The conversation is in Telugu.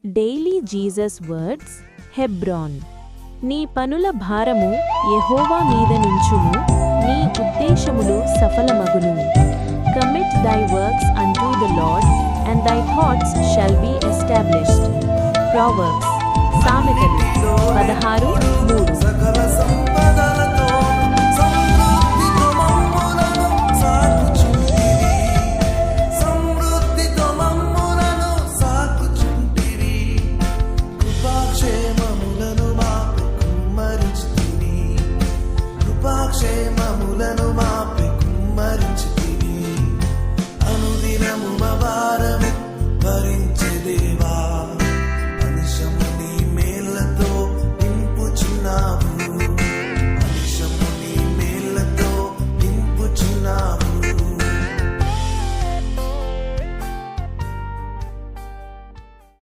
Daily Jesus words హెబ్రాన్. నీ పనుల భారము యెహోవా మీద నుంచుము, నీ ఉద్దేశములు సఫలమగును. Commit thy works unto the Lord, and thy thoughts shall be established. Proverbs సామెతలు 16:3.